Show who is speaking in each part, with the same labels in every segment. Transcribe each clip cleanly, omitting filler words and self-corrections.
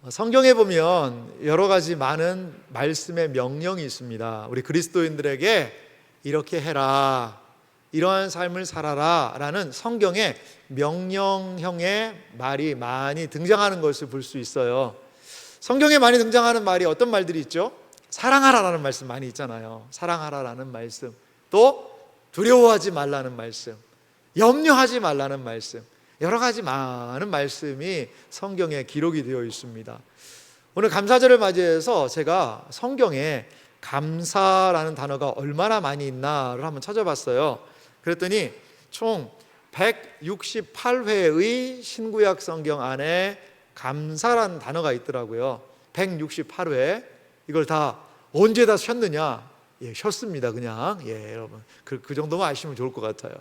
Speaker 1: 성경에 보면 여러 가지 많은 말씀의 명령이 있습니다. 우리 그리스도인들에게 이렇게 해라, 이러한 삶을 살아라 라는 성경에 명령형의 말이 많이 등장하는 것을 볼 수 있어요. 성경에 많이 등장하는 말이 어떤 말들이 있죠? 사랑하라라는 말씀 많이 있잖아요. 사랑하라라는 말씀, 또 두려워하지 말라는 말씀, 염려하지 말라는 말씀, 여러 가지 많은 말씀이 성경에 기록이 되어 있습니다. 오늘 감사절을 맞이해서 제가 성경에 감사라는 단어가 얼마나 많이 있나를 한번 찾아봤어요. 그랬더니 총 168회의 신구약 성경 안에 감사라는 단어가 있더라고요. 168회. 이걸 다 언제 다 쉬었느냐? 쉬었습니다. 그냥 여러분 그 정도만 아시면 좋을 것 같아요.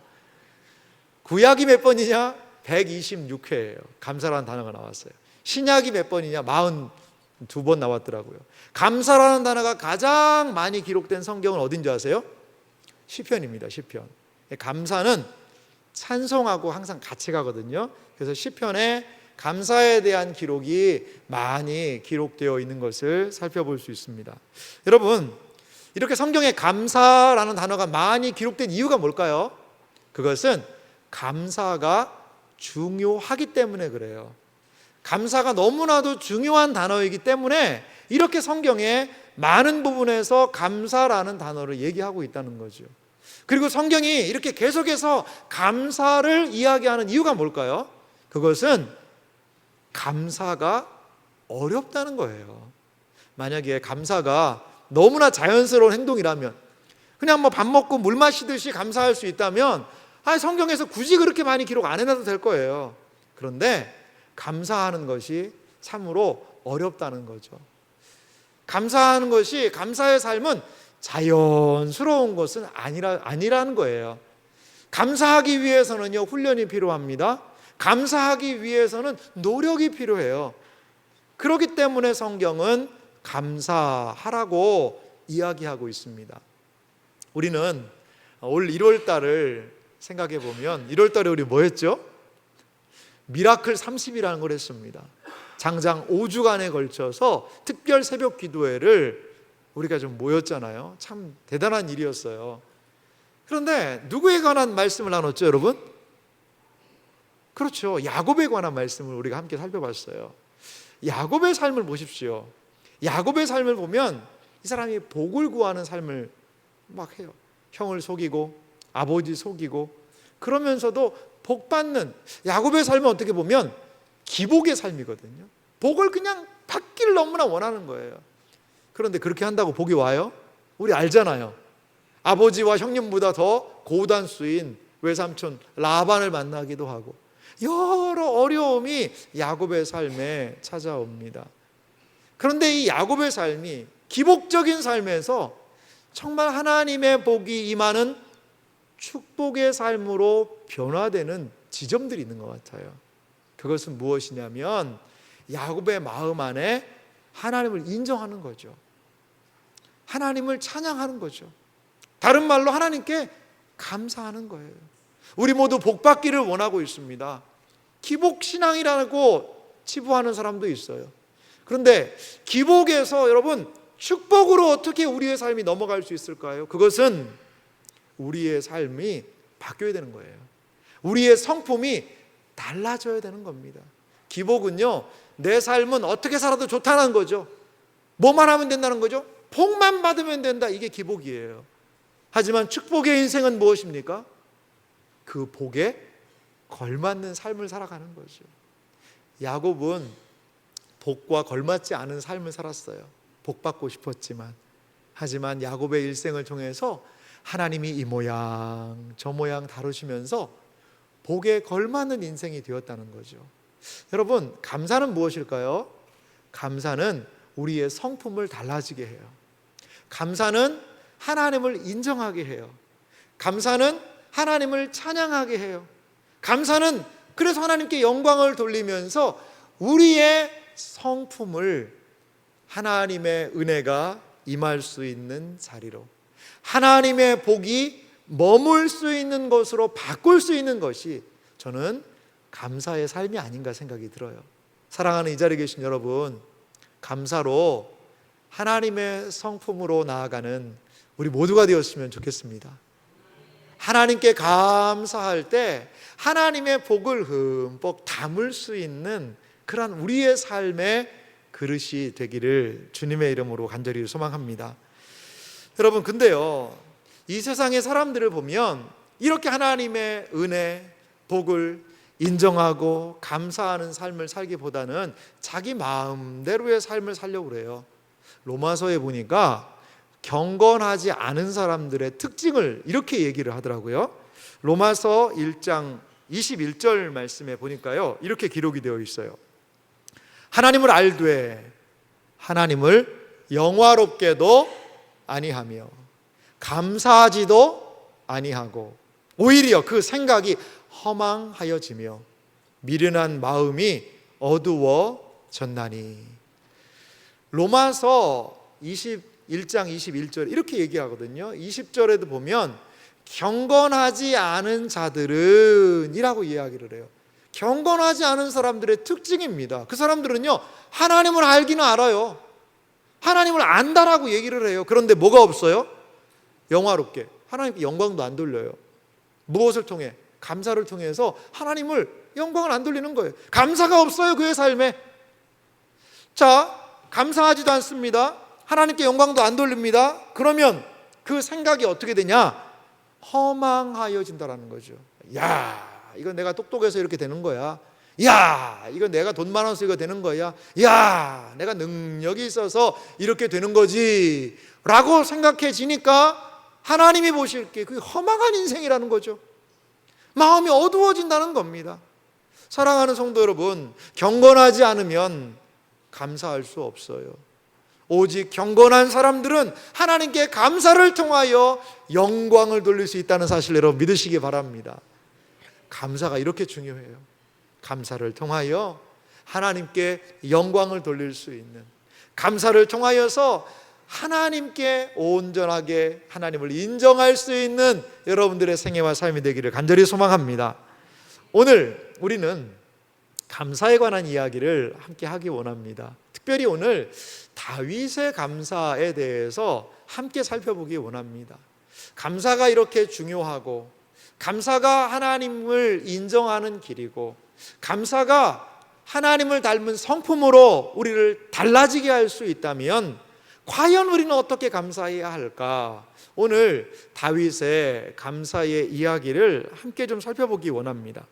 Speaker 1: 구약이 몇 번이냐? 126회예요. 감사라는 단어가 나왔어요. 신약이 몇 번이냐? 42번 나왔더라고요. 감사라는 단어가 가장 많이 기록된 성경은 어딘지 아세요? 시편입니다. 시편. 감사는 찬송하고 항상 같이 가거든요. 그래서 시편에 감사에 대한 기록이 많이 기록되어 있는 것을 살펴볼 수 있습니다. 여러분, 이렇게 성경에 감사라는 단어가 많이 기록된 이유가 뭘까요? 그것은 감사가 중요하기 때문에 그래요. 감사가 너무나도 중요한 단어이기 때문에 이렇게 성경에 많은 부분에서 감사라는 단어를 얘기하고 있다는 거죠. 그리고 성경이 이렇게 계속해서 감사를 이야기하는 이유가 뭘까요? 그것은 감사가 어렵다는 거예요. 만약에 감사가 너무나 자연스러운 행동이라면, 그냥 밥 먹고 물 마시듯이 감사할 수 있다면 성경에서 굳이 그렇게 많이 기록 안 해놔도 될 거예요. 그런데 감사하는 것이 참으로 어렵다는 거죠. 감사하는 것이, 감사의 삶은 자연스러운 것은 아니라는 거예요. 감사하기 위해서는요, 훈련이 필요합니다. 감사하기 위해서는 노력이 필요해요. 그렇기 때문에 성경은 감사하라고 이야기하고 있습니다. 우리는 올 1월 달을 생각해 보면 1월 달에 우리 뭐 했죠? 미라클 30이라는 걸 했습니다. 장장 5주간에 걸쳐서 특별 새벽 기도회를 우리가 좀 모였잖아요. 참 대단한 일이었어요. 그런데 누구에 관한 말씀을 나눴죠, 여러분? 그렇죠. 야곱에 관한 말씀을 우리가 함께 살펴봤어요. 야곱의 삶을 보십시오. 야곱의 삶을 보면 이 사람이 복을 구하는 삶을 막 해요. 형을 속이고 아버지 속이고, 그러면서도 복 받는, 야곱의 삶은 어떻게 보면 기복의 삶이거든요. 복을 그냥 받기를 너무나 원하는 거예요. 그런데 그렇게 한다고 복이 와요? 우리 알잖아요. 아버지와 형님보다 더 고단수인 외삼촌 라반을 만나기도 하고, 여러 어려움이 야곱의 삶에 찾아옵니다. 그런데 이 야곱의 삶이 기복적인 삶에서 정말 하나님의 복이 임하는 축복의 삶으로 변화되는 지점들이 있는 것 같아요. 그것은 무엇이냐면 야곱의 마음 안에 하나님을 인정하는 거죠. 하나님을 찬양하는 거죠. 다른 말로 하나님께 감사하는 거예요. 우리 모두 복 받기를 원하고 있습니다. 기복신앙이라고 치부하는 사람도 있어요. 그런데 기복에서 여러분, 축복으로 어떻게 우리의 삶이 넘어갈 수 있을까요? 그것은 우리의 삶이 바뀌어야 되는 거예요. 우리의 성품이 달라져야 되는 겁니다. 기복은요, 내 삶은 어떻게 살아도 좋다는 거죠. 뭐만 하면 된다는 거죠? 복만 받으면 된다, 이게 기복이에요. 하지만 축복의 인생은 무엇입니까? 그 복에 걸맞는 삶을 살아가는 거죠. 야곱은 복과 걸맞지 않은 삶을 살았어요. 복 받고 싶었지만. 하지만 야곱의 일생을 통해서 하나님이 이 모양 저 모양 다루시면서 복에 걸맞는 인생이 되었다는 거죠. 여러분, 감사는 무엇일까요? 감사는 우리의 성품을 달라지게 해요. 감사는 하나님을 인정하게 해요. 감사는 하나님을 찬양하게 해요. 감사는 그래서 하나님께 영광을 돌리면서 우리의 성품을 하나님의 은혜가 임할 수 있는 자리로, 하나님의 복이 머물 수 있는 것으로 바꿀 수 있는 것이 저는 감사의 삶이 아닌가 생각이 들어요. 사랑하는 이 자리에 계신 여러분, 감사로 하나님의 성품으로 나아가는 우리 모두가 되었으면 좋겠습니다. 하나님께 감사할 때 하나님의 복을 흠뻑 담을 수 있는 그러한 우리의 삶의 그릇이 되기를 주님의 이름으로 간절히 소망합니다. 여러분, 근데요, 이 세상의 사람들을 보면 이렇게 하나님의 은혜, 복을 인정하고 감사하는 삶을 살기보다는 자기 마음대로의 삶을 살려고 그래요. 로마서에 보니까 경건하지 않은 사람들의 특징을 이렇게 얘기를 하더라고요. 로마서 1장 21절 말씀에 보니까요, 이렇게 기록이 되어 있어요. 하나님을 알되 하나님을 영화롭게도 아니하며 감사하지도 아니하고 오히려 그 생각이 허망하여지며 미련한 마음이 어두워졌나니. 로마서 21장 21절 이렇게 얘기하거든요. 20절에도 보면 경건하지 않은 자들은 이라고 이야기를 해요. 경건하지 않은 사람들의 특징입니다. 그 사람들은요, 하나님을 알기는 알아요. 하나님을 안다라고 얘기를 해요. 그런데 뭐가 없어요? 영화롭게 하나님께 영광도 안 돌려요. 무엇을 통해? 감사를 통해서 하나님을 영광을 안 돌리는 거예요. 감사가 없어요, 그의 삶에. 자, 감사하지도 않습니다. 하나님께 영광도 안 돌립니다. 그러면 그 생각이 어떻게 되냐? 허망하여진다라는 거죠. 야, 이건 내가 똑똑해서 이렇게 되는 거야. 야, 이건 내가 돈 많아서 이거 되는 거야. 야, 내가 능력이 있어서 이렇게 되는 거지 라고 생각해지니까 하나님이 보실 게 그게 허망한 인생이라는 거죠. 마음이 어두워진다는 겁니다. 사랑하는 성도 여러분, 경건하지 않으면 감사할 수 없어요. 오직 경건한 사람들은 하나님께 감사를 통하여 영광을 돌릴 수 있다는 사실 여러분 믿으시기 바랍니다. 감사가 이렇게 중요해요. 감사를 통하여 하나님께 영광을 돌릴 수 있는, 감사를 통하여서 하나님께 온전하게 하나님을 인정할 수 있는 여러분들의 생애와 삶이 되기를 간절히 소망합니다. 오늘 우리는 감사에 관한 이야기를 함께 하기 원합니다. 특별히 오늘 다윗의 감사에 대해서 함께 살펴보기 원합니다. 감사가 이렇게 중요하고, 감사가 하나님을 인정하는 길이고, 감사가 하나님을 닮은 성품으로 우리를 달라지게 할 수 있다면 과연 우리는 어떻게 감사해야 할까? 오늘 다윗의 감사의 이야기를 함께 좀 살펴보기 원합니다.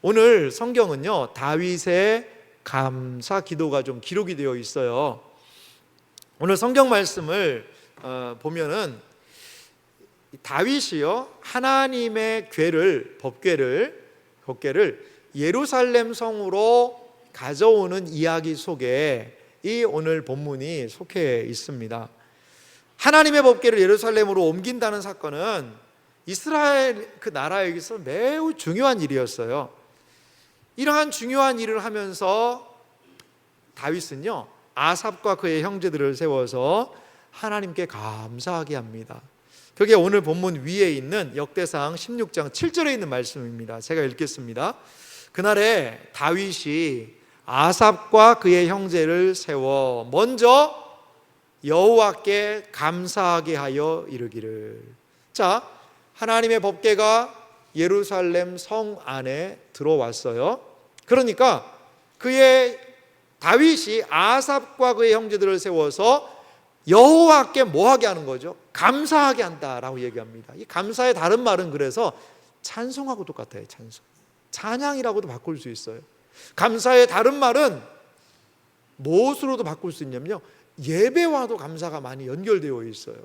Speaker 1: 오늘 성경은요, 다윗의 감사 기도가 좀 기록이 되어 있어요. 오늘 성경 말씀을 보면은 다윗이요, 하나님의 궤를, 법궤를 예루살렘 성으로 가져오는 이야기 속에 이 오늘 본문이 속해 있습니다. 하나님의 법궤를 예루살렘으로 옮긴다는 사건은 이스라엘 그 나라에게서 매우 중요한 일이었어요. 이러한 중요한 일을 하면서 다윗은요, 아삽과 그의 형제들을 세워서 하나님께 감사하게 합니다. 그게 오늘 본문 위에 있는 역대상 16장 7절에 있는 말씀입니다. 제가 읽겠습니다. 그날에 다윗이 아삽과 그의 형제를 세워 먼저 여호와께 감사하게 하여 이르기를. 자, 하나님의 법궤가 예루살렘 성 안에 들어왔어요. 그러니까 다윗이 아삽과 그의 형제들을 세워서 여호와께 뭐하게 하는 거죠? 감사하게 한다라고 얘기합니다. 이 감사의 다른 말은 그래서 찬송하고 똑같아요. 찬양이라고도 바꿀 수 있어요. 감사의 다른 말은 무엇으로도 바꿀 수 있냐면요, 예배와도 감사가 많이 연결되어 있어요.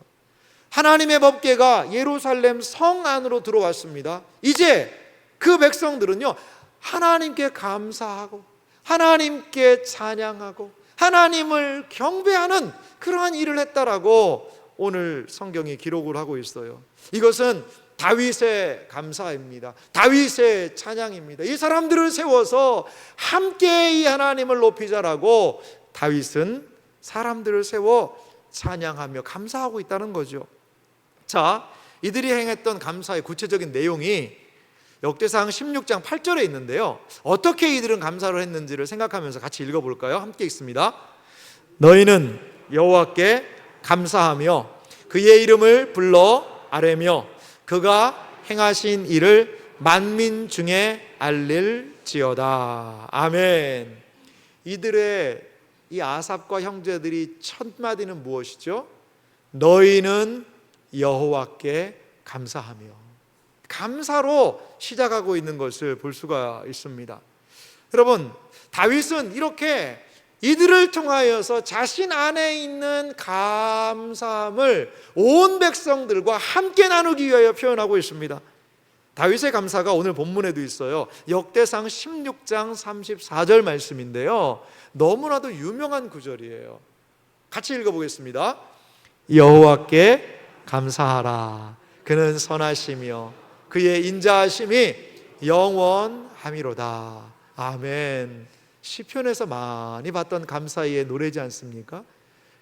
Speaker 1: 하나님의 법궤가 예루살렘 성 안으로 들어왔습니다. 이제 그 백성들은요, 하나님께 감사하고 하나님께 찬양하고 하나님을 경배하는 그러한 일을 했다라고 오늘 성경이 기록을 하고 있어요. 이것은 다윗의 감사입니다. 다윗의 찬양입니다. 이 사람들을 세워서 함께 이 하나님을 높이자라고 다윗은 사람들을 세워 찬양하며 감사하고 있다는 거죠. 자, 이들이 행했던 감사의 구체적인 내용이 역대상 16장 8절에 있는데요, 어떻게 이들은 감사를 했는지를 생각하면서 같이 읽어볼까요? 함께 읽습니다. 너희는 여호와께 감사하며 그의 이름을 불러 아뢰며 그가 행하신 일을 만민 중에 알릴지어다. 아멘. 이들의 이 아삽과 형제들이 첫 마디는 무엇이죠? 너희는 여호와께 감사하며. 감사로 시작하고 있는 것을 볼 수가 있습니다. 여러분, 다윗은 이렇게 이들을 통하여서 자신 안에 있는 감사함을 온 백성들과 함께 나누기 위하여 표현하고 있습니다. 다윗의 감사가 오늘 본문에도 있어요. 역대상 16장 34절 말씀인데요, 너무나도 유명한 구절이에요. 같이 읽어보겠습니다. 여호와께 감사하라. 그는 선하시며 그의 인자하심이 영원함이로다. 아멘. 시편에서 많이 봤던 감사의 노래지 않습니까?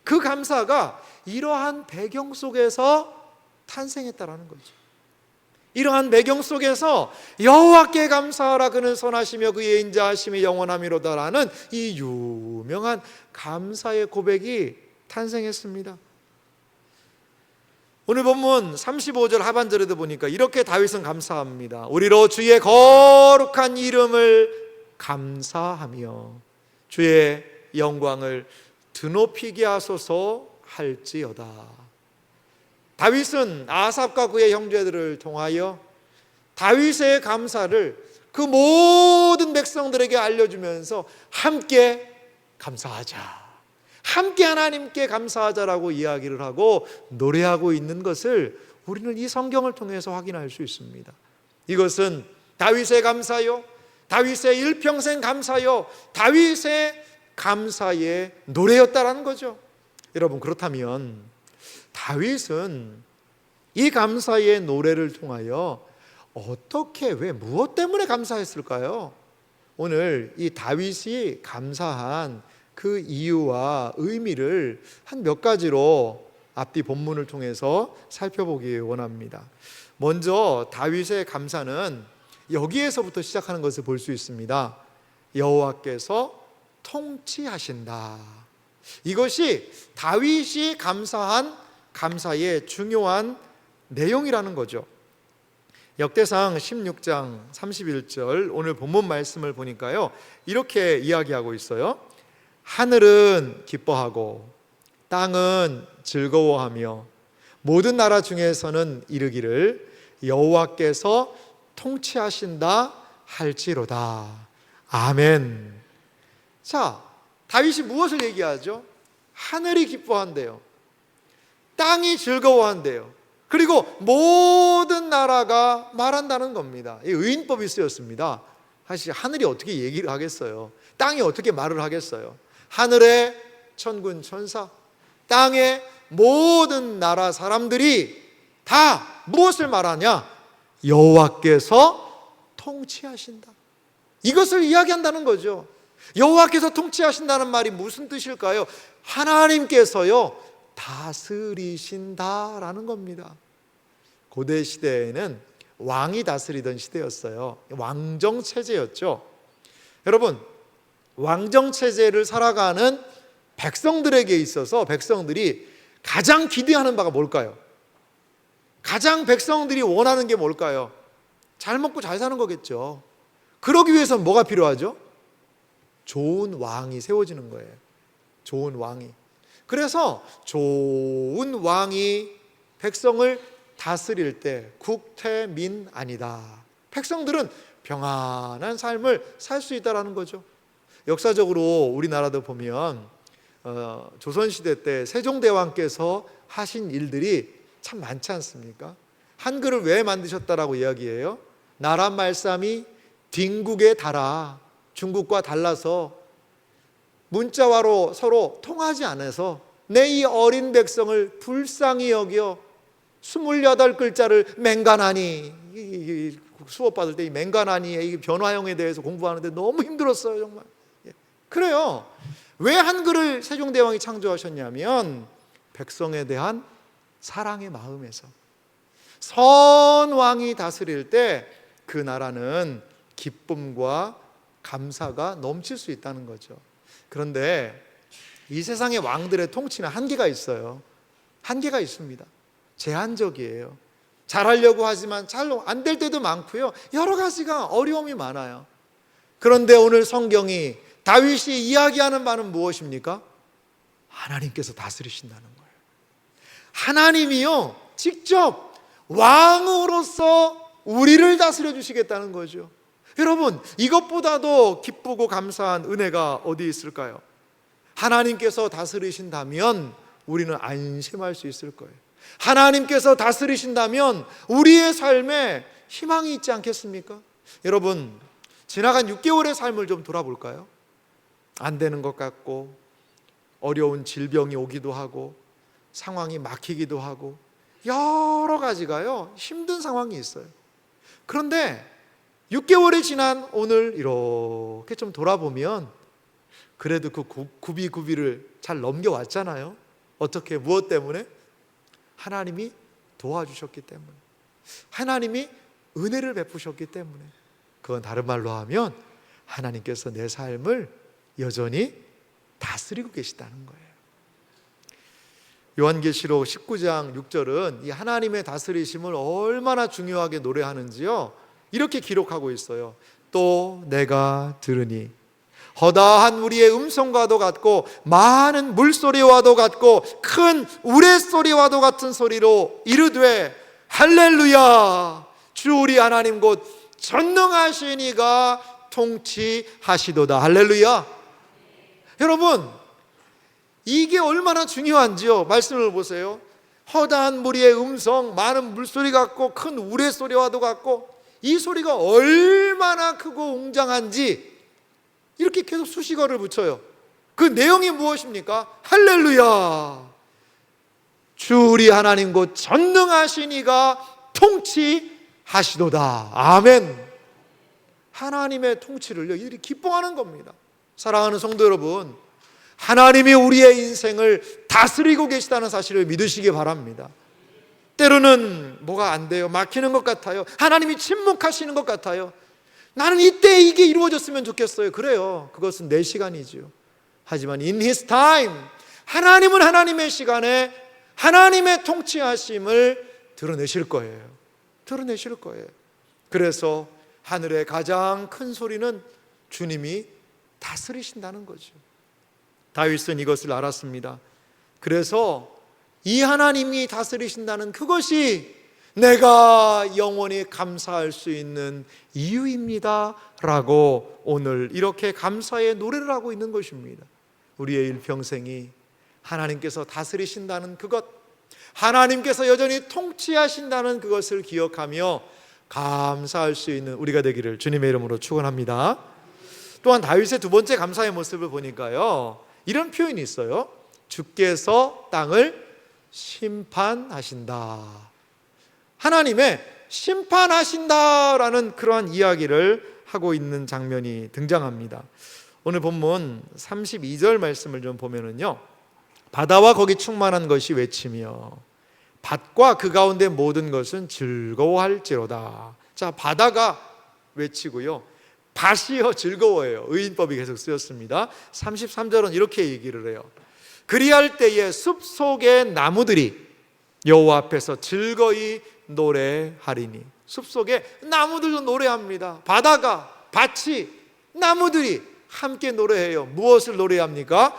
Speaker 1: 그 감사가 이러한 배경 속에서 탄생했다라는 거죠. 이러한 배경 속에서 여호와께 감사하라. 그는 선하시며 그의 인자하심이 영원함이로다라는 이 유명한 감사의 고백이 탄생했습니다. 오늘 본문 35절 하반절에도 보니까 이렇게 다윗은 감사합니다. 우리로 주의 거룩한 이름을 감사하며 주의 영광을 드높이게 하소서 할지어다. 다윗은 아삽과 그의 형제들을 통하여 다윗의 감사를 그 모든 백성들에게 알려주면서 함께 감사하자, 함께 하나님께 감사하자라고 이야기를 하고 노래하고 있는 것을 우리는 이 성경을 통해서 확인할 수 있습니다. 이것은 다윗의 감사요, 다윗의 일평생 감사요, 다윗의 감사의 노래였다라는 거죠. 여러분, 그렇다면 다윗은 이 감사의 노래를 통하여 어떻게, 왜, 무엇 때문에 감사했을까요? 오늘 이 다윗이 감사한 그 이유와 의미를 한 몇 가지로 앞뒤 본문을 통해서 살펴보기 원합니다. 먼저 다윗의 감사는 여기에서부터 시작하는 것을 볼 수 있습니다. 여호와께서 통치하신다. 이것이 다윗이 감사한 감사의 중요한 내용이라는 거죠. 역대상 16장 31절 오늘 본문 말씀을 보니까요, 이렇게 이야기하고 있어요. 하늘은 기뻐하고 땅은 즐거워하며 모든 나라 중에서는 이르기를 여호와께서 통치하신다 할지로다. 아멘. 자, 다윗이 무엇을 얘기하죠? 하늘이 기뻐한대요. 땅이 즐거워한대요. 그리고 모든 나라가 말한다는 겁니다. 이 의인법이 쓰였습니다. 사실 하늘이 어떻게 얘기를 하겠어요? 땅이 어떻게 말을 하겠어요? 하늘의 천군 천사, 땅의 모든 나라 사람들이 다 무엇을 말하냐? 여호와께서 통치하신다. 이것을 이야기한다는 거죠. 여호와께서 통치하신다는 말이 무슨 뜻일까요? 하나님께서요 다스리신다라는 겁니다. 고대 시대에는 왕이 다스리던 시대였어요. 왕정 체제였죠. 여러분, 왕정 체제를 살아가는 백성들에게 있어서 백성들이 가장 기대하는 바가 뭘까요? 가장 백성들이 원하는 게 뭘까요? 잘 먹고 잘 사는 거겠죠. 그러기 위해서는 뭐가 필요하죠? 좋은 왕이 세워지는 거예요. 좋은 왕이. 그래서 좋은 왕이 백성을 다스릴 때 국태민안이다. 백성들은 평안한 삶을 살 수 있다는 거죠. 역사적으로 우리나라도 보면 조선시대 때 세종대왕께서 하신 일들이 참 많지 않습니까? 한글을 왜 만드셨다라고 이야기해요? 나라 말씀이 딩국에 달아 중국과 달라서 문자화로 서로 통하지 않아서 내 이 어린 백성을 불쌍히 여겨 28글자를 맹간하니, 수업 받을 때 이 맹간하니의 이 변화형에 대해서 공부하는데 너무 힘들었어요, 정말. 그래요. 왜 한글을 세종대왕이 창조하셨냐면 백성에 대한 사랑의 마음에서. 선왕이 다스릴 때 그 나라는 기쁨과 감사가 넘칠 수 있다는 거죠. 그런데 이 세상의 왕들의 통치는 한계가 있어요. 한계가 있습니다. 제한적이에요. 잘하려고 하지만 잘 안 될 때도 많고요. 여러 가지가 어려움이 많아요. 그런데 오늘 성경이 다윗이 이야기하는 바는 무엇입니까? 하나님께서 다스리신다는 거예요. 하나님이요, 직접 왕으로서 우리를 다스려 주시겠다는 거죠. 여러분, 이것보다도 기쁘고 감사한 은혜가 어디 있을까요? 하나님께서 다스리신다면 우리는 안심할 수 있을 거예요. 하나님께서 다스리신다면 우리의 삶에 희망이 있지 않겠습니까? 여러분, 지나간 6개월의 삶을 좀 돌아볼까요? 안 되는 것 같고, 어려운 질병이 오기도 하고, 상황이 막히기도 하고, 여러 가지가요, 힘든 상황이 있어요. 그런데 6개월이 지난 오늘 이렇게 좀 돌아보면 그래도 그 구비구비를 잘 넘겨왔잖아요. 어떻게, 무엇 때문에? 하나님이 도와주셨기 때문에, 하나님이 은혜를 베푸셨기 때문에. 그건 다른 말로 하면 하나님께서 내 삶을 여전히 다스리고 계시다는 거예요. 요한계시록 19장 6절은 이 하나님의 다스리심을 얼마나 중요하게 노래하는지요, 이렇게 기록하고 있어요. 또 내가 들으니 허다한 우리의 음성과도 같고 많은 물소리와도 같고 큰 우레소리와도 같은 소리로 이르되 할렐루야, 주 우리 하나님 곧 전능하신 이가 통치하시도다. 할렐루야. 여러분, 이게 얼마나 중요한지요. 말씀을 보세요. 허다한 무리의 음성, 많은 물소리 같고 큰 우레소리와도 같고, 이 소리가 얼마나 크고 웅장한지 이렇게 계속 수식어를 붙여요. 그 내용이 무엇입니까? 할렐루야, 주 우리 하나님 곧 전능하신 이가 통치하시도다. 아멘. 하나님의 통치를요, 이들이 기뻐하는 겁니다. 사랑하는 성도 여러분, 하나님이 우리의 인생을 다스리고 계시다는 사실을 믿으시기 바랍니다. 때로는 뭐가 안 돼요, 막히는 것 같아요, 하나님이 침묵하시는 것 같아요. 나는 이때 이게 이루어졌으면 좋겠어요. 그래요, 그것은 내 시간이죠. 하지만 in His time, 하나님은 하나님의 시간에 하나님의 통치하심을 드러내실 거예요. 드러내실 거예요. 그래서 하늘의 가장 큰 소리는 주님이 다스리신다는 거죠. 다윗은 이것을 알았습니다. 그래서 이 하나님이 다스리신다는 그것이 내가 영원히 감사할 수 있는 이유입니다 라고 오늘 이렇게 감사의 노래를 하고 있는 것입니다. 우리의 일평생이 하나님께서 다스리신다는 그것, 하나님께서 여전히 통치하신다는 그것을 기억하며 감사할 수 있는 우리가 되기를 주님의 이름으로 축원합니다. 또한 다윗의 두 번째 감사의 모습을 보니까요, 이런 표현이 있어요. 주께서 땅을 심판하신다. 하나님의 심판하신다라는 그러한 이야기를 하고 있는 장면이 등장합니다. 오늘 본문 32절 말씀을 좀 보면은요, 바다와 거기 충만한 것이 외치며 밭과 그 가운데 모든 것은 즐거워할지로다. 자, 바다가 외치고요, 밭이요 즐거워해요. 의인법이 계속 쓰였습니다. 33절은 이렇게 얘기를 해요. 그리할 때에 숲속의 나무들이 여호와 앞에서 즐거이 노래하리니. 숲속에 나무들도 노래합니다. 바다가, 밭이, 나무들이 함께 노래해요. 무엇을 노래합니까?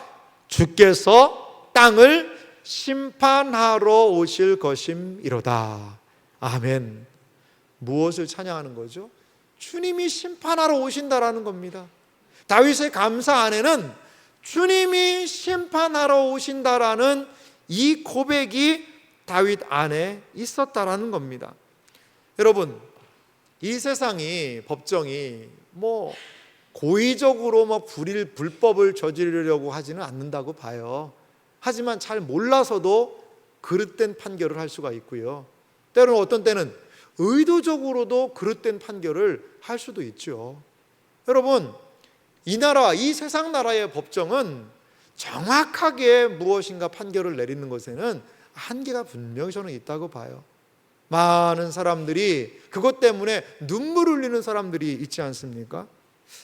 Speaker 1: 주께서 땅을 심판하러 오실 것임이로다. 아멘. 무엇을 찬양하는 거죠? 주님이 심판하러 오신다라는 겁니다. 다윗의 감사 안에는 주님이 심판하러 오신다라는 이 고백이 다윗 안에 있었다라는 겁니다. 여러분, 이 세상이, 법정이 고의적으로 불법을 저지르려고 하지는 않는다고 봐요. 하지만 잘 몰라서도 그릇된 판결을 할 수가 있고요, 때로는 어떤 때는 의도적으로도 그릇된 판결을 할 수도 있죠. 여러분, 이 나라, 이 세상 나라의 법정은 정확하게 무엇인가 판결을 내리는 것에는 한계가 분명히 저는 있다고 봐요. 많은 사람들이 그것 때문에 눈물 흘리는 사람들이 있지 않습니까?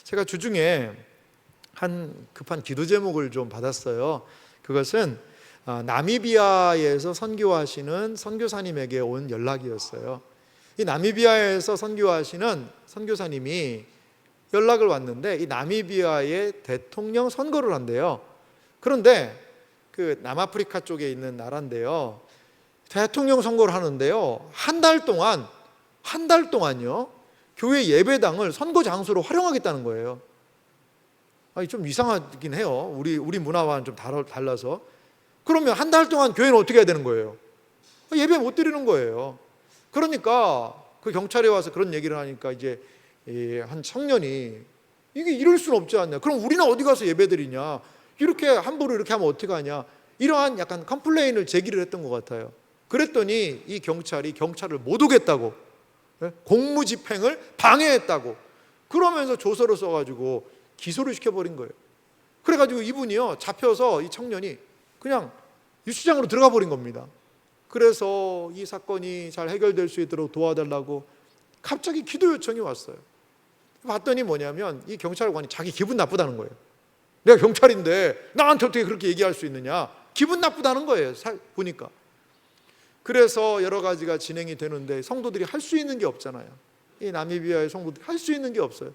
Speaker 1: 제가 주중에 한 급한 기도 제목을 좀 받았어요. 그것은 나미비아에서 선교하시는 선교사님에게 온 연락이었어요. 이 나미비아에서 선교하시는 선교사님이 연락을 왔는데, 이 나미비아의 대통령 선거를 한대요. 그런데 그 남아프리카 쪽에 있는 나라인데요, 대통령 선거를 하는데요, 한 달 동안요 교회 예배당을 선거 장소로 활용하겠다는 거예요. 아니, 좀 이상하긴 해요. 우리 문화와는 좀 달라서. 그러면 한 달 동안 교회는 어떻게 해야 되는 거예요? 예배 못 드리는 거예요. 그러니까 그 경찰에 와서 그런 얘기를 하니까 이제 한 청년이, 이게 이럴 수는 없지 않냐, 그럼 우리는 어디 가서 예배 드리냐, 이렇게 함부로 이렇게 하면 어떻게 하냐, 이러한 약간 컴플레인을 제기를 했던 것 같아요. 그랬더니 이 경찰이 경찰을 못 오겠다고, 공무집행을 방해했다고 그러면서 조서를 써가지고 기소를 시켜버린 거예요. 그래가지고 이분이요 잡혀서, 이 청년이 그냥 유치장으로 들어가 버린 겁니다. 그래서 이 사건이 잘 해결될 수 있도록 도와달라고 갑자기 기도 요청이 왔어요. 봤더니 뭐냐면 이 경찰관이 자기 기분 나쁘다는 거예요. 내가 경찰인데 나한테 어떻게 그렇게 얘기할 수 있느냐, 기분 나쁘다는 거예요. 보니까. 그래서 여러 가지가 진행이 되는데 성도들이 할 수 있는 게 없잖아요. 이 나미비아의 성도들이 할 수 있는 게 없어요.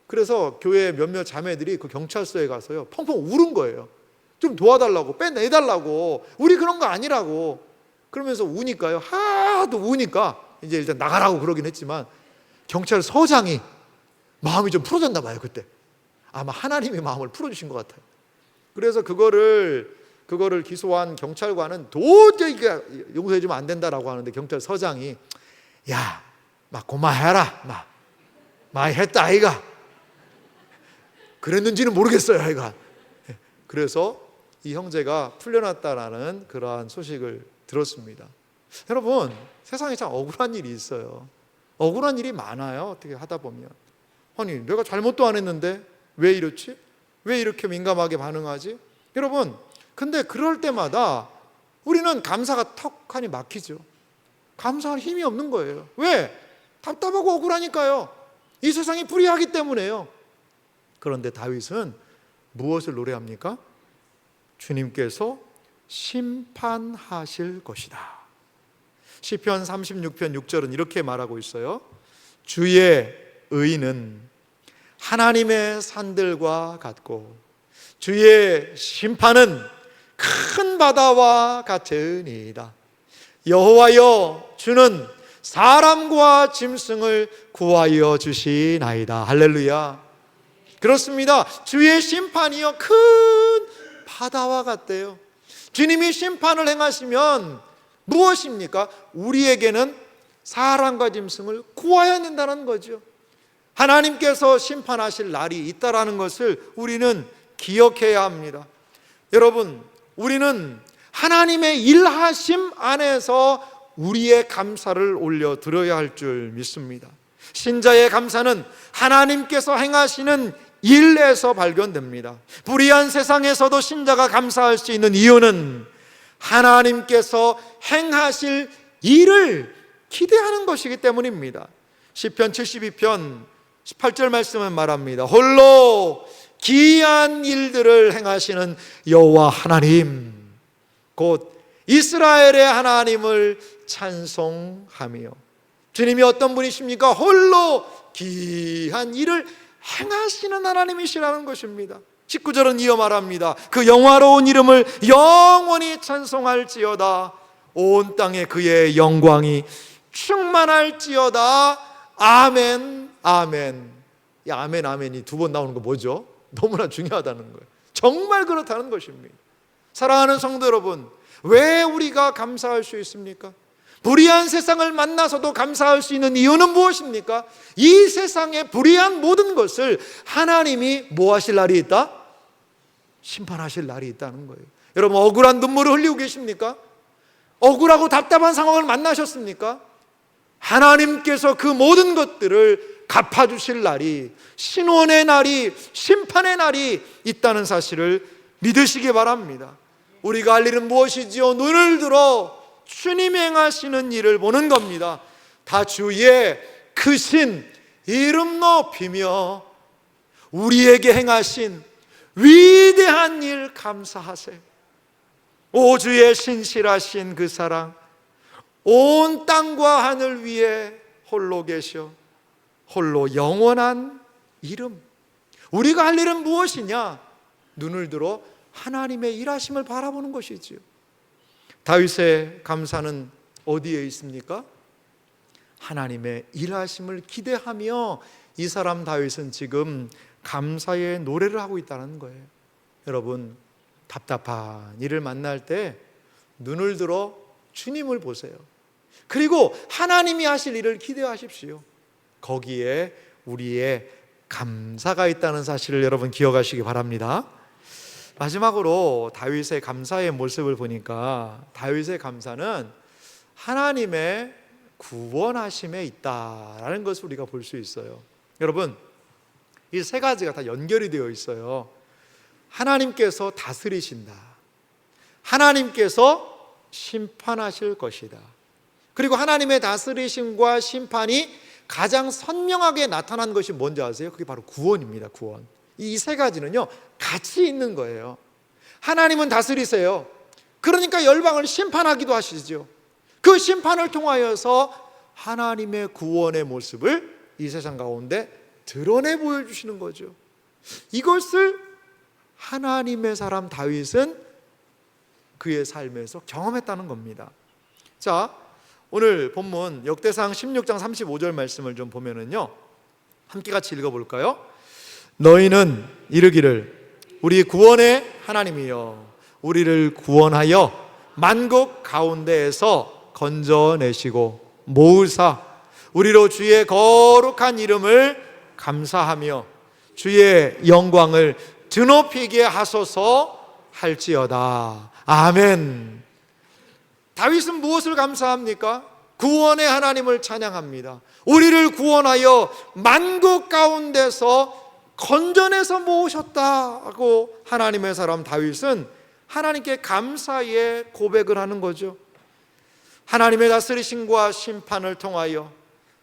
Speaker 1: 그래서 교회 몇몇 자매들이 그 경찰서에 가서요 펑펑 울은 거예요. 좀 도와달라고, 빼내달라고, 우리 그런 거 아니라고. 그러면서 우니까요, 하도 우니까 이제 일단 나가라고 그러긴 했지만 경찰서장이 마음이 좀 풀어졌나 봐요. 그때 아마 하나님이 마음을 풀어주신 것 같아요. 그래서 그거를 기소한 경찰관은 도저히 용서해주면 안 된다라고 하는데, 경찰서장이 야, 막 고마해라, 많이 했다 아이가, 그랬는지는 모르겠어요 아이가. 그래서 이 형제가 풀려났다라는 그러한 소식을 들었습니다. 여러분, 세상에 참 억울한 일이 있어요. 억울한 일이 많아요. 어떻게 하다 보면, 아니 내가 잘못도 안 했는데 왜 이렇지? 왜 이렇게 민감하게 반응하지? 여러분, 근데 그럴 때마다 우리는 감사가 턱하니 막히죠. 감사할 힘이 없는 거예요. 왜? 답답하고 억울하니까요. 이 세상이 불의하기 때문에요. 그런데 다윗은 무엇을 노래합니까? 주님께서 심판하실 것이다. 시편 36편 6절은 이렇게 말하고 있어요. 주의 의는 하나님의 산들과 같고 주의 심판은 큰 바다와 같으니이다. 여호와여, 주는 사람과 짐승을 구하여 주시나이다. 할렐루야. 그렇습니다. 주의 심판이요 큰 바다와 같대요. 주님이 심판을 행하시면 무엇입니까? 우리에게는 사람과 짐승을 구해야 된다는 거죠. 하나님께서 심판하실 날이 있다라는 것을 우리는 기억해야 합니다. 여러분, 우리는 하나님의 일하심 안에서 우리의 감사를 올려드려야 할 줄 믿습니다. 신자의 감사는 하나님께서 행하시는 일에서 발견됩니다. 불의한 세상에서도 신자가 감사할 수 있는 이유는 하나님께서 행하실 일을 기대하는 것이기 때문입니다. 시편 72편 18절 말씀은 말합니다. 홀로 기이한 일들을 행하시는 여호와 하나님, 곧 이스라엘의 하나님을 찬송하며. 주님이 어떤 분이십니까? 홀로 기이한 일을 행하시는 하나님이시라는 것입니다. 19절은 이어 말합니다. 그 영화로운 이름을 영원히 찬송할지어다. 온 땅에 그의 영광이 충만할지어다. 아멘, 아멘. 이 아멘, 아멘이 두 번 나오는 거 뭐죠? 너무나 중요하다는 거예요. 정말 그렇다는 것입니다. 사랑하는 성도 여러분, 왜 우리가 감사할 수 있습니까? 불의한 세상을 만나서도 감사할 수 있는 이유는 무엇입니까? 이 세상의 불의한 모든 것을 하나님이 뭐 하실 날이 있다? 심판하실 날이 있다는 거예요. 여러분, 억울한 눈물을 흘리고 계십니까? 억울하고 답답한 상황을 만나셨습니까? 하나님께서 그 모든 것들을 갚아주실 날이, 신원의 날이, 심판의 날이 있다는 사실을 믿으시기 바랍니다. 우리가 할 일은 무엇이지요? 눈을 들어 주님이 행하시는 일을 보는 겁니다. 다 주의 크신 이름 높이며 우리에게 행하신 위대한 일 감사하세요. 오 주의 신실하신 그 사랑, 온 땅과 하늘 위에 홀로 계셔 홀로 영원한 이름. 우리가 할 일은 무엇이냐? 눈을 들어 하나님의 일하심을 바라보는 것이지요. 다윗의 감사는 어디에 있습니까? 하나님의 일하심을 기대하며 이 사람 다윗은 지금 감사의 노래를 하고 있다는 거예요. 여러분, 답답한 일을 만날 때 눈을 들어 주님을 보세요. 그리고 하나님이 하실 일을 기대하십시오. 거기에 우리의 감사가 있다는 사실을 여러분 기억하시기 바랍니다. 마지막으로 다윗의 감사의 모습을 보니까 다윗의 감사는 하나님의 구원하심에 있다라는 것을 우리가 볼 수 있어요. 여러분, 이 세 가지가 다 연결이 되어 있어요. 하나님께서 다스리신다. 하나님께서 심판하실 것이다. 그리고 하나님의 다스리심과 심판이 가장 선명하게 나타난 것이 뭔지 아세요? 그게 바로 구원입니다. 구원. 이 세 가지는요 같이 있는 거예요. 하나님은 다스리세요. 그러니까 열방을 심판하기도 하시죠. 그 심판을 통하여서 하나님의 구원의 모습을 이 세상 가운데 드러내 보여주시는 거죠. 이것을 하나님의 사람 다윗은 그의 삶에서 경험했다는 겁니다. 자, 오늘 본문 역대상 16장 35절 말씀을 좀 보면은요, 함께 같이 읽어볼까요? 너희는 이르기를 우리 구원의 하나님이여 우리를 구원하여 만국 가운데에서 건져내시고 모으사 우리로 주의 거룩한 이름을 감사하며 주의 영광을 드높이게 하소서 할지어다. 아멘. 다윗은 무엇을 감사합니까? 구원의 하나님을 찬양합니다. 우리를 구원하여 만국 가운데서 건져내서 모으셨다고 하나님의 사람 다윗은 하나님께 감사의 고백을 하는 거죠. 하나님의 다스리심과 심판을 통하여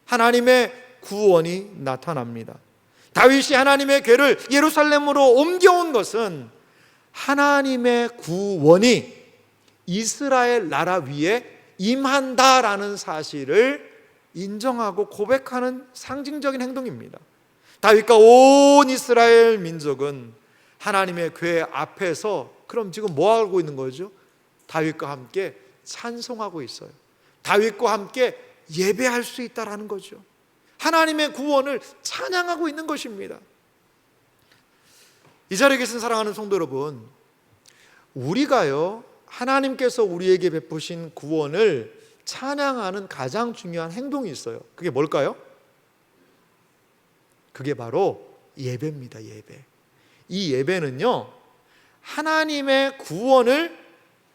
Speaker 1: 하나님의 구원이 나타납니다. 다윗이 하나님의 궤를 예루살렘으로 옮겨온 것은 하나님의 구원이 이스라엘 나라 위에 임한다라는 사실을 인정하고 고백하는 상징적인 행동입니다. 다윗과 온 이스라엘 민족은 하나님의 궤 앞에서 그럼 지금 뭐 하고 있는 거죠? 다윗과 함께 찬송하고 있어요. 다윗과 함께 예배할 수 있다라는 거죠. 하나님의 구원을 찬양하고 있는 것입니다. 이 자리에 계신 사랑하는 성도 여러분, 우리가요 하나님께서 우리에게 베푸신 구원을 찬양하는 가장 중요한 행동이 있어요. 그게 뭘까요? 그게 바로 예배입니다. 예배. 이 예배는요 하나님의 구원을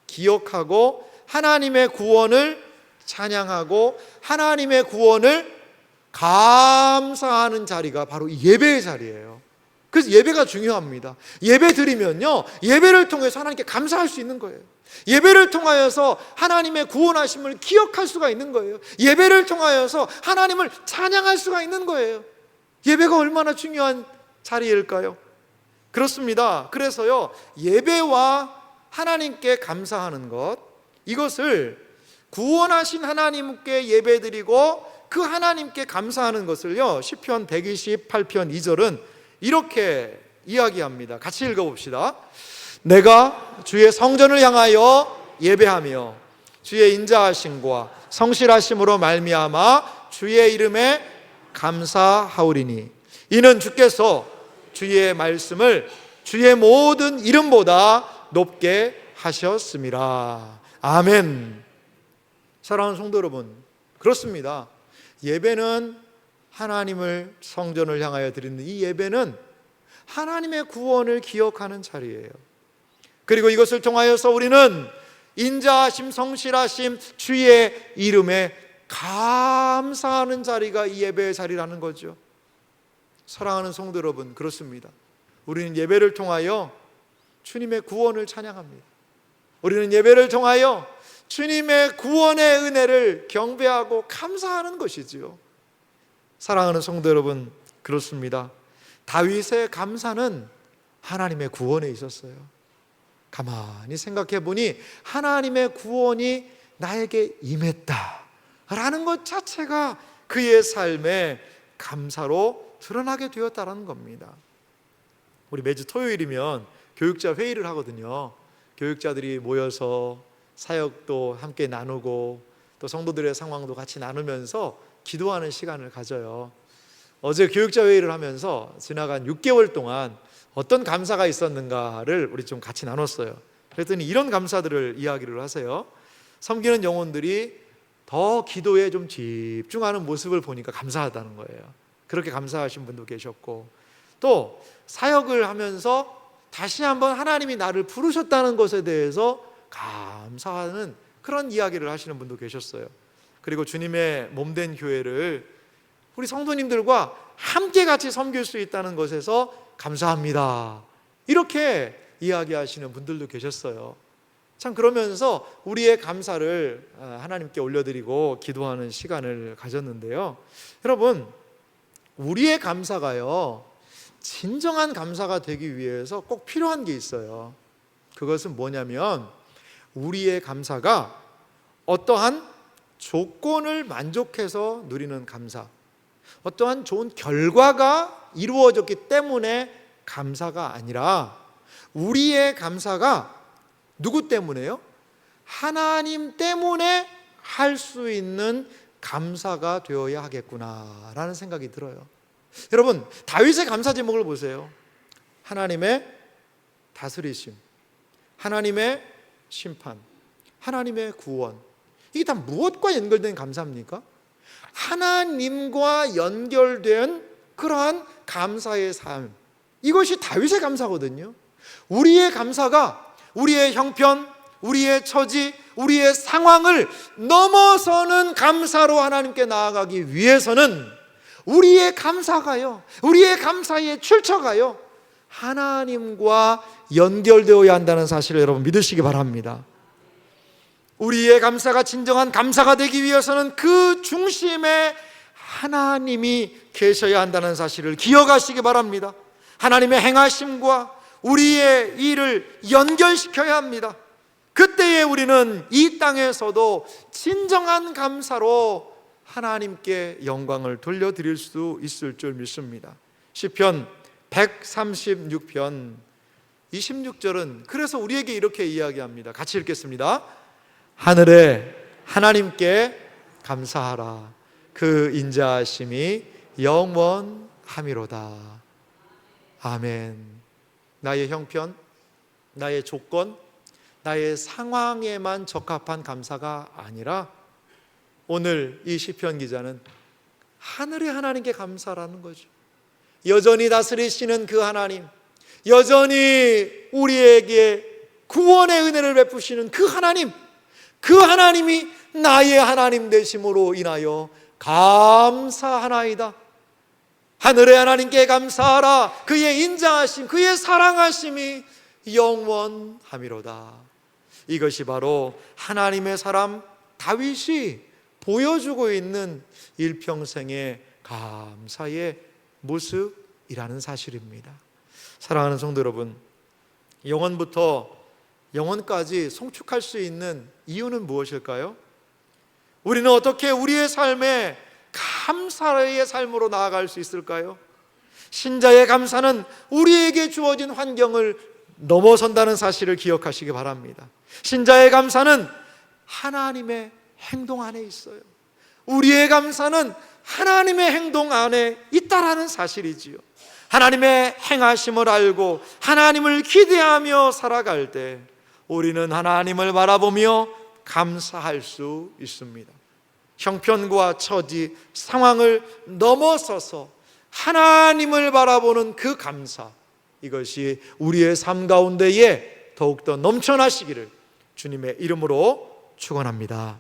Speaker 1: 기억하고 하나님의 구원을 찬양하고 하나님의 구원을 감사하는 자리가 바로 예배의 자리예요. 그래서 예배가 중요합니다. 예배 드리면요 예배를 통해서 하나님께 감사할 수 있는 거예요. 예배를 통하여서 하나님의 구원하심을 기억할 수가 있는 거예요. 예배를 통하여서 하나님을 찬양할 수가 있는 거예요. 예배가 얼마나 중요한 자리일까요? 그렇습니다. 그래서요 예배와 하나님께 감사하는 것, 이것을 구원하신 하나님께 예배드리고 그 하나님께 감사하는 것을요 시편 128편 2절은 이렇게 이야기합니다. 같이 읽어봅시다. 내가 주의 성전을 향하여 예배하며 주의 인자하심과 성실하심으로 말미암아 주의 이름에 감사하오리니 이는 주께서 주의 말씀을 주의 모든 이름보다 높게 하셨음이라. 아멘. 사랑하는 성도 여러분, 그렇습니다. 예배는 하나님을 성전을 향하여 드리는 이 예배는 하나님의 구원을 기억하는 자리예요. 그리고 이것을 통하여서 우리는 인자하심, 성실하심, 주의 이름에 감사하는 자리가 이 예배의 자리라는 거죠. 사랑하는 성도 여러분, 그렇습니다. 우리는 예배를 통하여 주님의 구원을 찬양합니다. 우리는 예배를 통하여 주님의 구원의 은혜를 경배하고 감사하는 것이지요. 사랑하는 성도 여러분, 그렇습니다. 다윗의 감사는 하나님의 구원에 있었어요. 가만히 생각해 보니 하나님의 구원이 나에게 임했다라는 것 자체가 그의 삶에 감사로 드러나게 되었다는 겁니다. 우리 매주 토요일이면 교육자 회의를 하거든요. 교육자들이 모여서 사역도 함께 나누고 또 성도들의 상황도 같이 나누면서 기도하는 시간을 가져요. 어제 교육자 회의를 하면서 지나간 6개월 동안 어떤 감사가 있었는가를 우리 좀 같이 나눴어요. 그랬더니 이런 감사들을 이야기를 하세요. 섬기는 영혼들이 더 기도에 좀 집중하는 모습을 보니까 감사하다는 거예요. 그렇게 감사하신 분도 계셨고, 또 사역을 하면서 다시 한번 하나님이 나를 부르셨다는 것에 대해서 감사하는 그런 이야기를 하시는 분도 계셨어요. 그리고 주님의 몸된 교회를 우리 성도님들과 함께 같이 섬길 수 있다는 것에서 감사합니다, 이렇게 이야기하시는 분들도 계셨어요. 참 그러면서 우리의 감사를 하나님께 올려드리고 기도하는 시간을 가졌는데요. 여러분, 우리의 감사가요, 진정한 감사가 되기 위해서 꼭 필요한 게 있어요. 그것은 뭐냐면 우리의 감사가 어떠한 조건을 만족해서 누리는 감사, 어떠한 좋은 결과가 이루어졌기 때문에 감사가 아니라 우리의 감사가 누구 때문에요? 하나님 때문에 할 수 있는 감사가 되어야 하겠구나라는 생각이 들어요. 여러분, 다윗의 감사 제목을 보세요. 하나님의 다스리심, 하나님의 심판, 하나님의 구원. 이게 다 무엇과 연결된 감사입니까? 하나님과 연결된 그러한 감사의 삶, 이것이 다윗의 감사거든요. 우리의 감사가 우리의 형편, 우리의 처지, 우리의 상황을 넘어서는 감사로 하나님께 나아가기 위해서는 우리의 감사가요, 우리의 감사의 출처가요, 하나님과 연결되어야 한다는 사실을 여러분 믿으시기 바랍니다. 우리의 감사가 진정한 감사가 되기 위해서는 그 중심에 하나님이 계셔야 한다는 사실을 기억하시기 바랍니다. 하나님의 행하심과 우리의 일을 연결시켜야 합니다. 그때에 우리는 이 땅에서도 진정한 감사로 하나님께 영광을 돌려드릴 수 있을 줄 믿습니다. 시편 136편 26절은 그래서 우리에게 이렇게 이야기합니다. 같이 읽겠습니다. 하늘에 하나님께 감사하라. 그 인자하심이 영원함이로다. 아멘. 나의 형편, 나의 조건, 나의 상황에만 적합한 감사가 아니라 오늘 이 시편 기자는 하늘의 하나님께 감사라는 거죠. 여전히 다스리시는 그 하나님, 여전히 우리에게 구원의 은혜를 베푸시는 그 하나님, 그 하나님이 나의 하나님 되심으로 인하여 감사하나이다. 하늘의 하나님께 감사하라. 그의 인자하심, 그의 사랑하심이 영원함이로다. 이것이 바로 하나님의 사람 다윗이 보여주고 있는 일평생의 감사의 모습이라는 사실입니다. 사랑하는 성도 여러분, 영원부터 영원까지 송축할 수 있는 이유는 무엇일까요? 우리는 어떻게 우리의 삶에 감사의 삶으로 나아갈 수 있을까요? 신자의 감사는 우리에게 주어진 환경을 넘어선다는 사실을 기억하시기 바랍니다. 신자의 감사는 하나님의 행동 안에 있어요. 우리의 감사는 하나님의 행동 안에 있다라는 사실이지요. 하나님의 행하심을 알고 하나님을 기대하며 살아갈 때 우리는 하나님을 바라보며 감사할 수 있습니다. 형편과 처지, 상황을 넘어서서 하나님을 바라보는 그 감사, 이것이 우리의 삶 가운데에 더욱더 넘쳐나시기를 주님의 이름으로 축원합니다.